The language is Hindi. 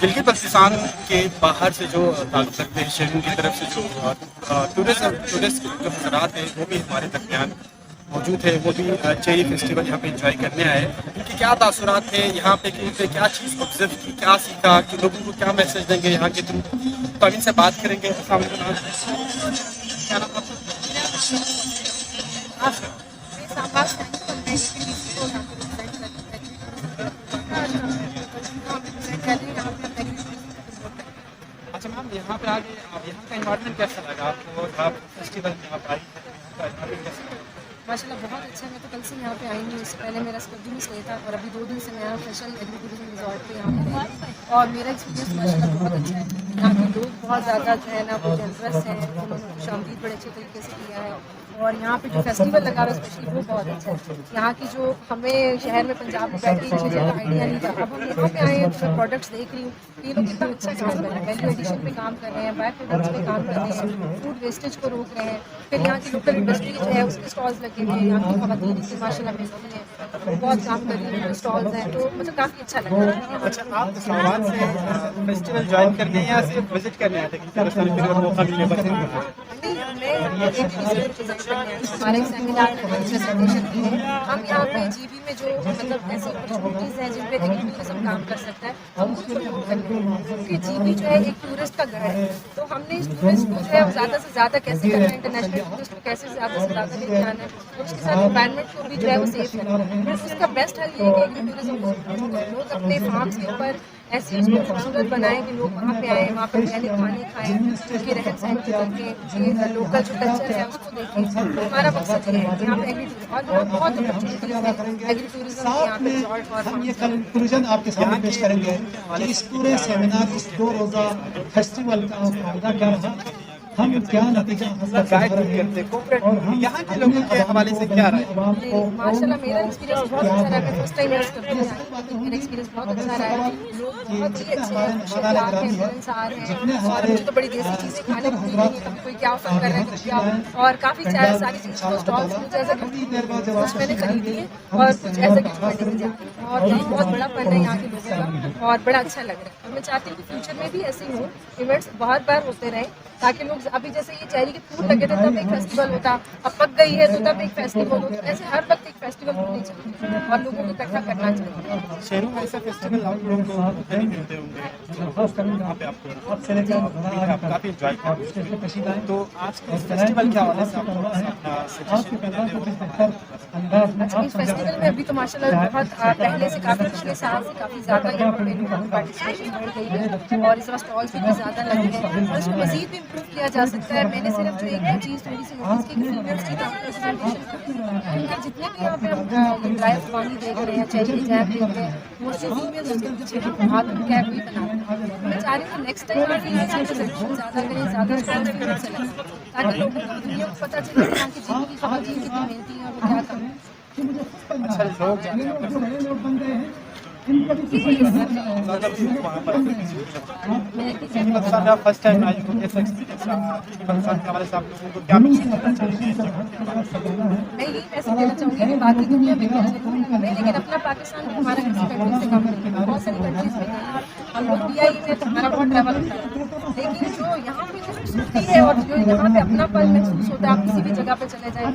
बिल्कुल पाकिस्तान के बाहर से जो ताल्लुक़ रखते हैं शहरों की तरफ से जो टूरिस्ट जो हज़रात हैं वो भी हमारे दरमियान मौजूद है। वो भी चेरी फेस्टिवल यहाँ पे एंजॉय करने आए। उनके क्या तासुरात थे यहाँ पे कि उनसे क्या चीज़ ऑब्जर्व की, क्या सीखा, कि लोगों को क्या मैसेज देंगे यहाँ के थ्रू, तो हम इनसे बात करेंगे। अस्सलाम वालेकुम। क्या नाम आपका? हाँ सर। अच्छा मैम, यहाँ पे आके आप यहाँ का इन्वायरमेंट कैसा लगा आपको? आप फेस्टिवल में आप आई हैं, यहाँ का इन्वायरमेंट कैसा लगा? माशाल्लाह बहुत अच्छा है। मैं तो कल से यहाँ पे आई हूँ। इससे पहले मेरा स्कूल में स्टे था और अभी 2 दिन से मैं यहाँ स्पेशल एग्रीकल्चर रिजॉर्ट पे यहाँ पे आई और मेरा एक्सपीरियंस माशाल्लाह बहुत अच्छा है। यहाँ के लोग बहुत ज़्यादा जो है ना वो जनरस हैं, उन्होंने खुशामदीद बड़े अच्छे तरीके से किया है और यहाँ पे जो फेस्टिवल लगा हुआ है स्पेशली वो बहुत अच्छा है। यहाँ की जो हमें शहर में पंजाब में बैठे मुझे ज़्यादा आइडिया नहीं था, अब हम यहाँ पे आए हैं तो मैं प्रोडक्ट्स देख रही हूँ कि ये लोग कितना अच्छा काम कर रहे हैं, वैल्यू एडिशन पे काम कर रहे हैं, बाय प्रोडक्ट्स पे काम कर रहे हैं, फूड वेस्टेज को रोक रहे हैं। फिर यहाँ की लोकल इंडस्ट्री जो है उसके स्टॉल्स लगे हुए हैं, यहाँ की खवातीन की माशाल्लाह मेहनत है, बहुत काम कर रही हैं, स्टॉल्स हैं, तो मुझे काफ़ी अच्छा लग रहा है। अच्छा, आप इस्लामाबाद से फेस्टिवल ज्वाइन करने या सिर्फ विजिट करने आए थे? मौका मिलने पर हमारे सेमिनार में प्रेजेंटेशन की है। हम यहाँ पे जीबी में जो मतलब ऐसी अपॉर्चुनिटीज़ हैं जिन पे टूरिज्म काम कर सकता है हम उसको प्रमोट करते हैं, क्योंकि जीबी जो है एक टूरिस्ट का घर है। तो हमने इस टूरिस्ट को जो है ज़्यादा से ज़्यादा कैसे करना है, इंटरनेशनल टूरिस्ट को कैसे ज़्यादा से ज़्यादा लेके आना है और उसके साथ एनवायरनमेंट को भी जो है वो सेफ करना है। उसका बेस्ट हल ये है कि एग्री टूरिज्म लोग अपने फार्म्स के ऊपर ऐसी उसको खूबसूरत बनाएं कि लोग वहाँ पे आएँ, वहाँ पर ऑर्गेनिक खाने खाएँ, उनके रहन सहन को देखें, लोकल जो कल्चर है उसको देखें। तो हमारा मकसद ये है यहाँ पे एग्री और बहुत अपॉर्चुनिटीज है एग्री टूरिज्म यहाँ पे रिजॉर्ट और हम ये कंक्लूजन आपके सामने पेश करेंगे कि इस पूरे सेमिनार, इस 2 रोज़ा फेस्टिवल का फायदा क्या रहा, हम क्या नतीजा गाइड करते और हम यहाँ के लोगों के हवाले से क्या राय? माशाल्लाह मेरा एक्सपीरियंस बहुत अच्छा रहा है। फर्स्ट टाइम मेरा एक्सपीरियंस बहुत अच्छा रहा है। लोग बहुत ही अच्छे हैं, खुशहाल हैं, मिलनसार हैं और मुझे तो बड़ी देसी चीज़ें खाने को मिल रही हैं। कोई क्या ऑफर कर रहा है, कोई क्या, और काफ़ी सारी चीज़ें स्टॉल्स मुझे ऐसा कुछ मैंने खरीदी है और कुछ ऐसा कुछ मैंने भी जाना और बहुत बड़ा फन है यहाँ के लोगों का और बड़ा अच्छा लग रहा है। और मैं चाहती हूँ कि फ्यूचर में भी ऐसे ही हो, इवेंट्स बहुत बार होते रहे ताकि लोग, अभी जैसे ये चेरी के फूल लगे थे तब एक फेस्टिवल होता, अब पक गई है तो तब एक फेस्टिवल होता, ऐसे हर वक्त एक फेस्टिवल होनी चाहिए और लोगों को इकट्ठा करना चाहिए। शहरों में ऐसा फेस्टिवल आप लोगों को नहीं मिलते होंगे, यहाँ पे आपको काफ़ी एंजॉय करते। तो आज के फेस्टिवल क्या वाला से अपना सजेशन? अच्छा, इस फेस्टिवल में अभी तो माशाल्लाह बहुत पहले से काफ़ी पिछले साल से काफ़ी ज़्यादा यहाँ पे लोगों की पार्टिसिपेशन बढ़ गई है और इस बार स्टॉल्स भी ज़्यादा लगे हैं और इसको मज़ीद भी इम्प्रूव किया जा सकता है। मैंने सिर्फ जो एक चीज़ थोड़ी सी नोटिस की फीमेल्स की उनके जितने भी यहाँ पे हम ड्राई पानी देख रहे हैं, चेरी की जैम देख रहे हैं, मोस्टली फीमेल्स उसके पीछे हाथ में कैप भी बना रहे हैं। मैं चाह रही हूँ नेक्स्ट टाइम आगे ये प्रेजेंटेशन ज़्यादा करें, ज़्यादा स्टॉल्स फीमेल से लगें ताकि लोगों को दुनिया को पता चले कि यहाँ की जीवन की खवातीन कितनी मेहनती हैं और वो क्या कर रहे हैं। अच्छा, लोग फर्स्ट टाइम आई हो, कैसा एक्सपीरियंस रहा के हवाले से आप लोगों को क्या मैसेज देना चाहेंगे? मैं यही मैसेज देना चाहूँगी कि बाकी दुनिया में हमें, लेकिन अपना पाकिस्तान हमारा किसी कंट्री से कम नहीं है। बहुत सारी कंट्रीज में हम लोग PI में तो हमारा बहुत ट्रैवल होता है, लेकिन जो यहाँ पे जो खूबसूरती है और जो यहाँ पे अपनापन महसूस होता है, आप किसी भी जगह पे चले जाएँ